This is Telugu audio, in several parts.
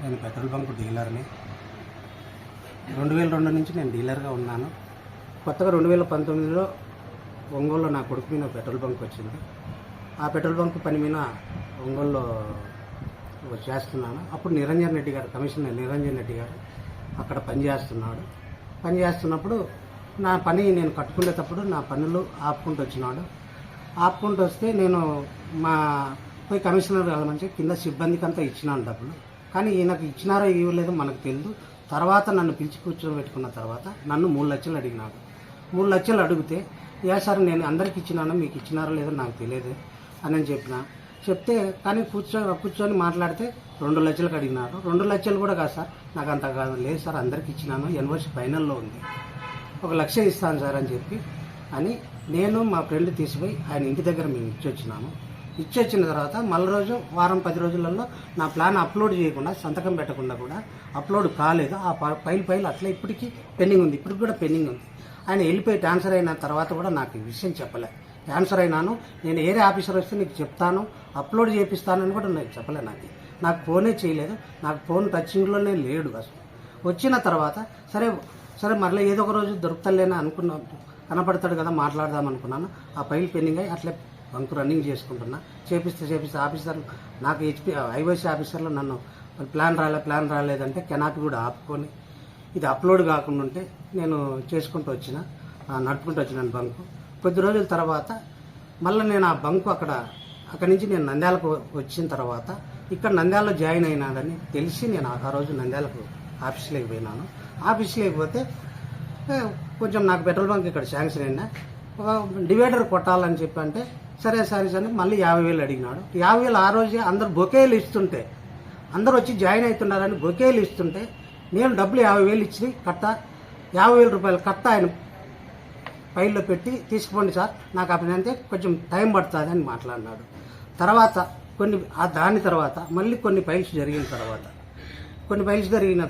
నేను పెట్రోల్ బంక్ డీలర్ని. 2002 నుంచి నేను డీలర్గా ఉన్నాను. కొత్తగా 2019లో ఒంగోలులో నా కొడుకు మీద పెట్రోల్ బంక్ వచ్చింది. ఆ పెట్రోల్ బంక్ పని మీద ఒంగోలులో చేస్తున్నాను. అప్పుడు నిరంజన్ రెడ్డి గారు, కమిషనర్ నిరంజన్ రెడ్డి గారు అక్కడ పనిచేస్తున్నప్పుడు నా పని నేను కట్టుకునేటప్పుడు నా పనులు ఆపుకుంటూ వచ్చినాడు. ఆపుకుంటూ వస్తే నేను పోయి కమిషనర్ మంచి కింద సిబ్బందికి అంతా ఇచ్చినాను డబ్బులు. కానీ ఈయనకు ఇచ్చినారో ఇవ్వలేదో మనకు తెలియదు. తర్వాత నన్ను పిలిచి కూర్చోబెట్టుకున్న తర్వాత నన్ను 3 లక్షలు అడిగినాడు. 3 లక్షలు అడిగితే సార్ నేను అందరికి ఇచ్చినాను, మీకు ఇచ్చినారో లేదో నాకు తెలియదు అని చెప్తే కానీ కూర్చొని మాట్లాడితే 2 లక్షలకు అడిగినారు. 2 లక్షలు కూడా కాదు సార్, నాకు అంత కాదు, లేదు సార్ అందరికి ఇచ్చినాను, ఎన్ఓసి ఫైనల్లో ఉంది, 1 లక్ష ఇస్తాను సార్ అని నేను మా ఫ్రెండ్ తీసుకుపోయి ఆయన ఇంటి దగ్గర మేము ఇచ్చొచ్చిన తర్వాత మళ్ళీ రోజు వారం 10 రోజులలో నా ప్లాన్ అప్లోడ్ చేయకుండా, సంతకం పెట్టకుండా కూడా అప్లోడ్ కాలేదు. ఆ ఫైల్ అట్లా ఇప్పటికీ పెండింగ్ ఉంది, ఇప్పటికి కూడా పెండింగ్ ఉంది. ఆయన వెళ్ళిపోయి ట్రాన్స్ఫర్ అయిన తర్వాత కూడా నాకు ఈ విషయం చెప్పలే. ట్రాన్స్ఫర్ అయినాను, నేను ఏరే ఆఫీసర్ వస్తే నీకు చెప్తాను, అప్లోడ్ చేపిస్తానని కూడా నాకు చెప్పలే. నాకు ఫోనే చేయలేదు, నాకు ఫోన్ టచింగ్లోనే లేడు అసలు. వచ్చిన తర్వాత సరే మరలా ఏదో ఒక రోజు దొరుకుతలేనా అనుకున్నాను, కనపడతాడు కదా మాట్లాడదాం అనుకున్నాను. ఆ ఫైల్ పెండింగ్ అయ్యి అట్లే బంక్ రన్నింగ్ చేసుకుంటున్నా. చేపిస్తే ఆఫీసర్ నాకు ఐఓసీ ఆఫీసర్లో నన్ను ప్లాన్ రాలేదంటే కెనాపీ కూడా ఆపుకొని ఇది అప్లోడ్ కాకుండా ఉంటే నేను నడుపుకుంటూ వచ్చినాను బంకు. కొద్ది రోజుల తర్వాత మళ్ళీ నేను ఆ బంకు అక్కడి నుంచి నేను నంద్యాలకు వచ్చిన తర్వాత ఇక్కడ నంద్యాలలో జాయిన్ అయినాడని తెలిసి నేను ఆ రోజు నంద్యాలకు ఆఫీస్లోకి పోయినాను. ఆఫీస్లోకి పోతే కొంచెం నాకు పెట్రోల్ బంక్ ఇక్కడ శాంక్షన్ అయినా డివైడర్ కొట్టాలని అంటే సరే మళ్ళీ 50,000 అడిగినాడు. 50,000 ఆ రోజే అందరు బొకేలు ఇస్తుంటే, అందరూ వచ్చి జాయిన్ అవుతున్నారని బొకేలు ఇస్తుంటే నేను డబ్బులు 50,000 ఇచ్చి 50,000 రూపాయలు ఆయన ఫైల్లో పెట్టి తీసుకుపోండి సార్, నాకు అప్పుడంటే కొంచెం టైం పడుతుంది అని మాట్లాడినాడు. దాని తర్వాత మళ్ళీ కొన్ని ఫైల్స్ జరిగిన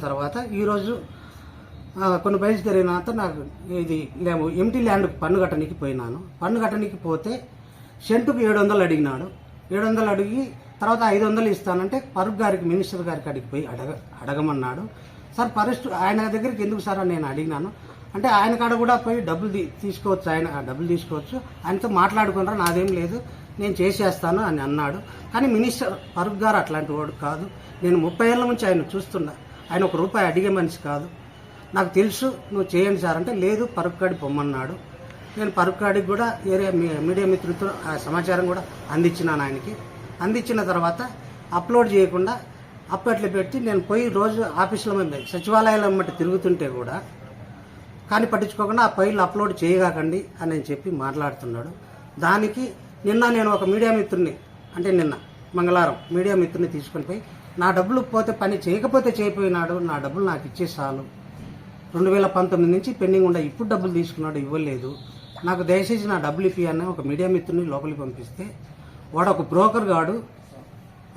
తర్వాత ఈరోజు కొన్ని ఫైల్స్ జరిగిన తర్వాత నాకు ఇది ఎంటీ ల్యాండ్ పన్ను కట్టడానికి పోయినాను. పన్ను కట్టడానికి పోతే సెంటుకు 700 అడిగినాడు. 700 అడిగి తర్వాత 500 ఇస్తానంటే ఫరూక్ గారికి, మినిస్టర్ గారికి అడిగి పోయి అడగమన్నాడు. సార్ ఆయన దగ్గరికి ఎందుకు సార్ అని నేను అడిగినాను. అంటే ఆయన కాడ కూడా పోయి డబ్బులు తీసుకోవచ్చు, డబ్బులు తీసుకోవచ్చు, ఆయనతో మాట్లాడుకున్నారా, నాదేం లేదు, నేను చేసేస్తాను అని అన్నాడు. కానీ మినిస్టర్ ఫరూక్ గారు అట్లాంటి వాడు కాదు. నేను 30 ఏళ్ల నుంచి ఆయన చూస్తున్నా, ఆయన 1 రూపాయి అడిగే మనిషి కాదు. నాకు తెలుసు, నువ్వు చేయండి సార్ అంటే లేదు, ఫరూక్ గాడి పొమ్మన్నాడు. నేను ఫరూక్ గాడికి కూడా మీడియా మిత్రులతో ఆ సమాచారం కూడా అందించినాను. అందించిన తర్వాత అప్లోడ్ చేయకుండా అప్పట్లో పెట్టి నేను పోయి రోజు ఆఫీసులో సచివాలయాల మట్టి తిరుగుతుంటే కూడా కానీ పట్టించుకోకుండా ఆ ఫైల్ అప్లోడ్ చేయగాకండి అని చెప్పి మాట్లాడుతున్నాడు. దానికి నేను ఒక మీడియా మిత్రుని నిన్న మంగళవారం మీడియా మిత్రుని తీసుకొని పోయి నా డబ్బులు పోతే పని చేయకపోతే చేయపోయినాడు, నా డబ్బులు నాకు ఇచ్చేసాను, 2019 నుంచి పెండింగ్ ఉండే, ఇప్పుడు డబ్బులు తీసుకున్నాడు, ఇవ్వలేదు, నాకు దయచేసి నా డబ్బులు ఇప్పియని ఒక మీడియా మిత్రుని లోపలికి పంపిస్తే వాడు ఒక బ్రోకర్ గాడు,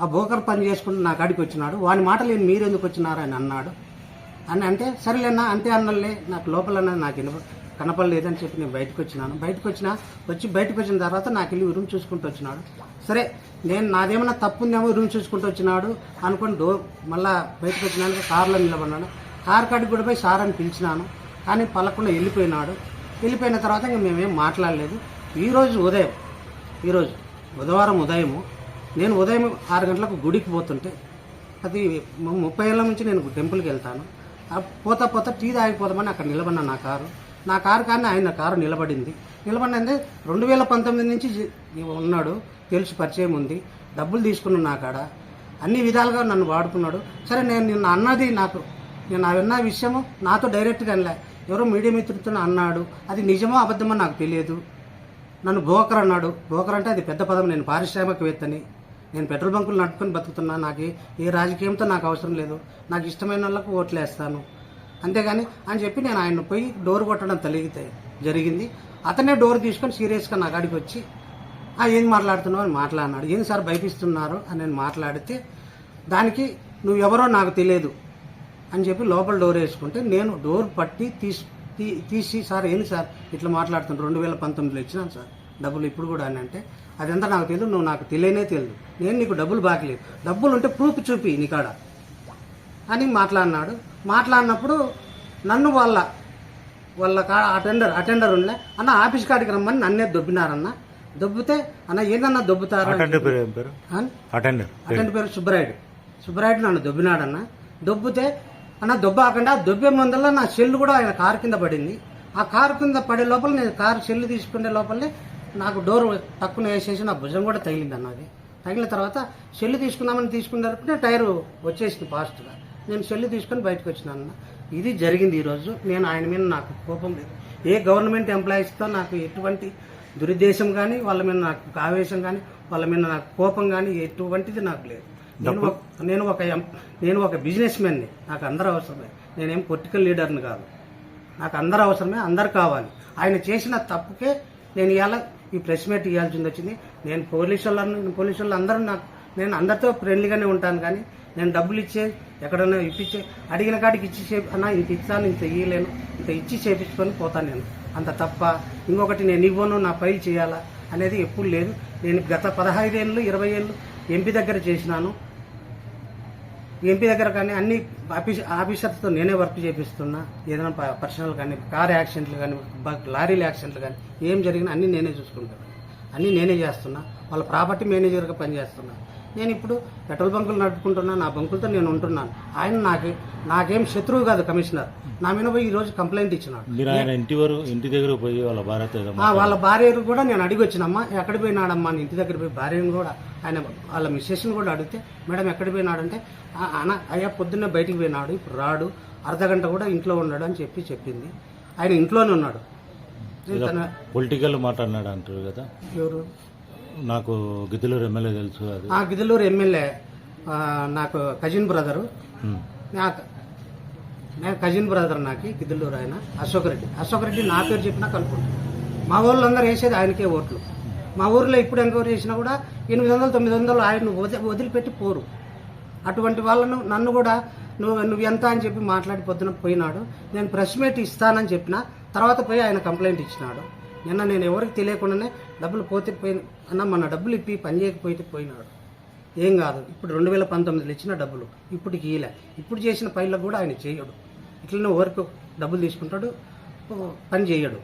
ఆ బ్రోకర్ పని చేసుకుంటూ నా కాడికి వచ్చినాడు. వాని మాటలు మీరెందుకు వచ్చినారు అని అన్నాడు. అంటే సరేలేనా అంటే అన్నలే, నాకు లోపల నాకు కనపడలేదని చెప్పి నేను బయటకు వచ్చిన తర్వాత నాకు వెళ్ళి రూమ్ చూసుకుంటూ వచ్చినాడు. సరే నాదేమన్నా తప్పు ఉందేమో రూమ్ చూసుకుంటూ వచ్చినాడు అనుకుని మళ్ళా బయటకు వచ్చినాక కారులో నిలబడినాడు. కారు కాడికి కూడా పోయి సార్ అని పిలిచినాను, కానీ పలకుండా వెళ్ళిపోయిన తర్వాత ఇంకా మేమేం మాట్లాడలేదు. ఈరోజు బుధవారం ఉదయము నేను ఉదయం 6 గంటలకు గుడికి పోతుంటే, అది 30 ఏళ్ళ నుంచి నేను టెంపుల్కి వెళ్తాను, పోతా టీ తాగిపోతామని అక్కడ నిలబడినా నా కారు కానీ ఆయన కారు నిలబడింది. 2019 నుంచి ఉన్నాడు, తెలుసు, పరిచయం ఉంది, డబ్బులు తీసుకున్నాను నా కాడ, అన్ని విధాలుగా నన్ను వాడుకున్నాడు. సరే నేను అన్న విషయము నాతో డైరెక్ట్గా అనలే, ఎవరో మీడియా మిత్రులతో అన్నాడు, అది నిజమో అబద్ధమో నాకు తెలియదు. నన్ను బ్రోకర్ అన్నాడు. బ్రోకర్ అంటే అది పెద్ద పదం. నేను పారిశ్రామికవేత్తని, నేను పెట్రోల్ బంకులు నడుపుకొని బతుకుతున్నా, నాకు ఏ రాజకీయంతో నాకు అవసరం లేదు, నాకు ఇష్టమైన వాళ్ళకు ఓట్లు వేస్తాను అంతేగాని అని చెప్పి నేను ఆయన పోయి డోర్ కొట్టడం జరిగింది. అతనే డోర్ తీసుకొని సీరియస్గా నా కాడికి వచ్చి ఏం మాట్లాడుతున్నావు అని మాట్లాడినాడు. ఏం సార్ భయపిస్తున్నారు అని నేను మాట్లాడితే దానికి నువ్వు ఎవరో నాకు తెలియదు అని చెప్పి లోపల డోర్ వేసుకుంటే నేను డోర్ పట్టి తీసి సార్ ఏంది సార్ ఇట్లా మాట్లాడుతున్నాను, 2019లో ఇచ్చినాను సార్ డబ్బులు, ఇప్పుడు కూడా అని అంటే అదంతా నాకు తెలియదు, నువ్వు నాకు తెలియదు, నేను నీకు డబ్బులు బాకలేదు, డబ్బులు ఉంటే ప్రూఫ్ చూపి నీకాడ అని మాట్లాడినప్పుడు నన్ను వాళ్ళ అటెండర్ ఉండలే అన్న ఆఫీస్ కాడికి రమ్మని నన్నే దొబ్బినారన్న. దొబ్బితే అన్న ఏందన్నా దొబ్బుతారు, అటెండర్ పేరు సుబ్బరాయుడు నన్ను దొబ్బినాడన్న. దొబ్బితే అన్న దొబ్బాకుండా దొబ్బే ముందల్లా నా సెల్లు కూడా ఆయన కారు కింద పడింది. ఆ కారు కింద పడే లోపల నేను కారు సెల్లు తీసుకునే లోపలనే నాకు డోర్ టక్కున వేసేసి నా భుజం కూడా తగిలింది అన్నది. తగిలిన తర్వాత సెల్లు తీసుకునేటప్పుడు టైరు వచ్చేసింది ఫాస్ట్గా. నేను సెల్లు తీసుకొని బయటకు వచ్చినాను. ఇది జరిగింది ఈరోజు. నేను ఆయన మీద నాకు కోపం లేదు. ఏ గవర్నమెంట్ ఎంప్లాయీస్తో నాకు ఎటువంటి దురుద్దేశం కానీ, వాళ్ళ మీద నాకు ఆవేశం కానీ, వాళ్ళ మీద నాకు కోపం కానీ ఎటువంటిది నాకు లేదు. నేను ఒక బిజినెస్ మ్యాన్ని. నాకు అందరూ అవసరమే. నేనేం పొలిటికల్ లీడర్ని కాదు. నాకు అందరూ అవసరమే, అందరు కావాలి. ఆయన చేసిన తప్పుకే నేను ఇవాళ ఈ ప్రెస్ మీట్ ఇవ్వాల్సింది వచ్చింది. నేను పోలీసు వాళ్ళు అందరూ నేను అందరితో ఫ్రెండ్లీగానే ఉంటాను. కానీ నేను డబ్బులు ఇచ్చే ఎక్కడన్నా ఇప్పించే అడిగిన కాడికి ఇచ్చి అన్న ఇంత ఇస్తాను, ఇంత ఇయ్యలేను, ఇంత ఇచ్చి చేపించుకొని పోతాను నేను. అంత తప్ప ఇంకొకటి నేను ఇవ్వను, నా ఫైల్ చేయాలా అనేది ఎప్పుడు లేదు. నేను గత 15 ఏళ్ళు 20 ఏళ్ళు ఎంపీ దగ్గర చేసినాను. ఎంపీ దగ్గర కానీ అన్ని ఆఫీసర్స్తో నేనే వర్క్ చేపిస్తున్నా. ఏదైనా పర్సనల్ కానీ, కార్ యాక్సిడెంట్లు కానీ, లారీల యాక్సిడెంట్లు కానీ ఏం జరిగినా అన్నీ నేనే చూసుకుంటాను. అన్నీ నేనే చేస్తున్నా. వాళ్ళ ప్రాపర్టీ మేనేజర్గా పనిచేస్తున్నా. నేను ఇప్పుడు పెట్రోల్ బంకులు నడుపుకుంటున్నా. నా బంకులతో నేను ఉంటున్నాను. ఆయన నాకేం శత్రువు కాదు. కమిషనర్ నా మీద పోయి ఈరోజు కంప్లైంట్ ఇచ్చినాడు. ఇంటి దగ్గర పోయి వాళ్ళ భార్యను కూడా నేను అడిగి వచ్చినమ్మా, ఎక్కడ పోయినాడమ్మా అని. ఇంటి దగ్గర పోయి భార్యను కూడా ఆయన వాళ్ళ మిస్సెస్ని కూడా అడిగితే, మేడం ఎక్కడ పోయినాడంటే, అయ్యా పొద్దున్నే బయటికి పోయినాడు, ఇప్పుడు రాడు, అర్ధగంట కూడా ఇంట్లో ఉన్నాడు అని చెప్పింది. ఆయన ఇంట్లోనే ఉన్నాడు. పొలిటికల్ మాట్లాడినాడు అంటారు కదా. ఎవరు? నాకు గిద్దలూరు ఎమ్మెల్యే తెలుసు. గిద్దలూరు ఎమ్మెల్యే నాకు కజిన్ బ్రదరు. నేను కజిన్ బ్రదర్ నాకు గిద్దలూరు ఆయన అశోక్ రెడ్డి నా పేరు చెప్పినా కనుక్కుంటాను. మా వాళ్ళందరూ వేసేది ఆయనకే ఓట్లు. మా ఊర్లో ఇప్పుడు ఎంక్వైరీ చేసినా కూడా 800-900 ఆయన వదిలిపెట్టి పోరు. అటువంటి వాళ్ళను నన్ను కూడా నువ్వు ఎంత అని చెప్పి మాట్లాడి పొద్దున పోయినాడు. నేను ప్రెస్ మీట్ ఇస్తానని చెప్పిన తర్వాత పోయి ఆయన కంప్లైంట్ ఇచ్చినాడు. నిన్న నేను ఎవరికి తెలియకుండానే డబ్బులు పోతే అన్న మన డబ్బులు ఇప్పి పని చేయకపోతే పోయినాడు. ఏం కాదు, ఇప్పుడు 2019లో ఇచ్చిన డబ్బులు ఇప్పటికి ఇయలే. ఇప్పుడు చేసిన పైలకు కూడా ఆయన చేయడు. ఇట్లనే వర్క్ డబ్బులు తీసుకుంటాడు, పని చేయడు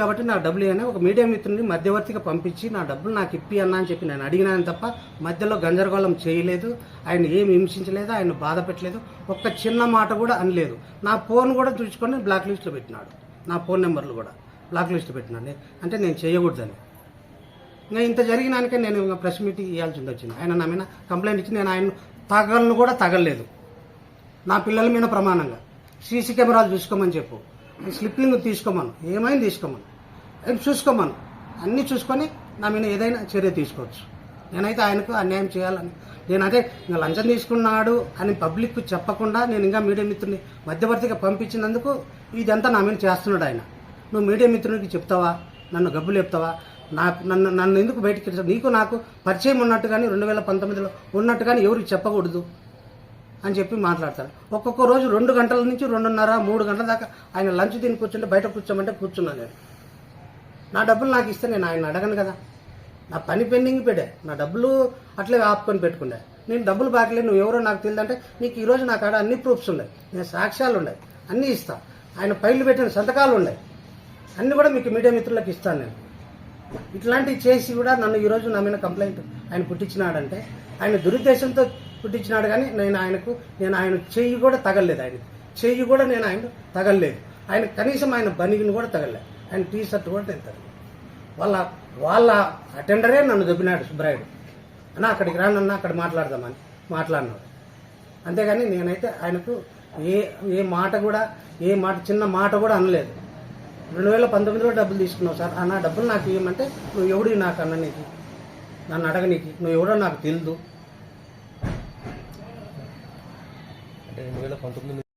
కాబట్టి నా డబ్బులు ఏమైనా ఒక మీడియా మిత్రుని మధ్యవర్తిగా పంపించి నా డబ్బులు నాకు ఇప్పి అన్నా అని చెప్పి నేను అడిగినాను తప్ప మధ్యలో గందరగోళం చేయలేదు. ఆయన ఏమి హింసించలేదు, ఆయన బాధ పెట్టలేదు, ఒక్క చిన్న మాట కూడా అనలేదు. నా ఫోన్ కూడా చూసుకొని బ్లాక్ లిస్ట్లో పెట్టినాడు. నా ఫోన్ నెంబర్లు కూడా బ్లాక్ లిస్ట్ పెట్టినాడు. అంటే నేను చేయకూడదని. ఇంకా ఇంత జరిగినానికే నేను ఇంకా ప్రెస్ మీట్ ఇవ్వాల్సింది వచ్చింది. ఆయన నా మీద కంప్లైంట్ ఇచ్చి నేను ఆయన తగలలేదు. నా పిల్లల మీద ప్రమాణంగా సీసీ కెమెరాలు చూసుకోమని చెప్పు, స్లిప్పింగ్ తీసుకోమను, ఏమైనా తీసుకోమను, చూసుకోమను, అన్నీ చూసుకొని నా మీద ఏదైనా చర్య తీసుకోవచ్చు. నేనైతే ఆయనకు అన్యాయం చేయాలని నేనైతే ఇంకా లంచం తీసుకున్నాడు అని పబ్లిక్ చెప్పకుండా నేను ఇంకా మీడియా మిత్రుని మధ్యవర్తిగా పంపించినందుకు ఇదంతా నా మీద చేస్తున్నాడు ఆయన. నువ్వు మీడియా మిత్రునికి చెప్తావా, నన్ను గబ్బులు చెప్తావా, నన్ను ఎందుకు బయటికి నీకు నాకు పరిచయం ఉన్నట్టు కానీ 2019లో ఉన్నట్టు కానీ ఎవరికి చెప్పకూడదు అని చెప్పి మాట్లాడతారు. ఒక్కొక్క రోజు 2 గంటల నుంచి 2:30-3 గంటల దాకా ఆయన లంచ్ తిని కూర్చుంటే బయట కూర్చోమంటే కూర్చున్నాను నేను. నా డబ్బులు నాకు ఇస్తే నేను ఆయన అడగను కదా. నా పని పెండింగ్ పెట్టే, నా డబ్బులు అట్లే ఆపుకొని పెట్టుకున్నా. నేను డబ్బులు బాకలేదు, నువ్వు ఎవరో నాకు తెలియదంటే నీకు ఈరోజు నా కాడ అన్ని ప్రూఫ్స్ ఉన్నాయి, నేను సాక్ష్యాలు ఉన్నాయి, అన్నీ ఇస్తాను. ఆయన ఫైళ్ళు పెట్టిన సంతకాలు ఉన్నాయి, అన్నీ కూడా మీకు మీడియా మిత్రులకు ఇస్తాను నేను. ఇట్లాంటివి చేసి కూడా నన్ను ఈరోజు నా మీద కంప్లైంట్ ఆయన పుట్టించినాడంటే ఆయన దురుద్దేశంతో పుట్టించినాడు. కానీ నేను ఆయన చెయ్యి కూడా తగలలేదు. నేను ఆయన తగలలేదు. ఆయన కనీసం ఆయన బనిగిని కూడా తగలలేదు. ఆయన టీ షర్ట్ కూడా నేను తగలేదు. వాళ్ళ అటెండరే నన్ను దొబ్బినాడు సుబ్బరాయుడు అన్న, అక్కడికి రానన్నా అక్కడ మాట్లాడదామని మాట్లాడినాడు. అంతేగాని నేనైతే ఆయనకు ఏ మాట చిన్న మాట కూడా అనలేదు. 2019లో డబ్బులు తీసుకున్నావు సార్, అన్న డబ్బులు నాకు ఇవ్వమంటే నువ్వు ఎవడు నాకు అన్న, నీకు నన్ను అడగనీకి నువ్వు ఎవడో నాకు తెలియదు. 2019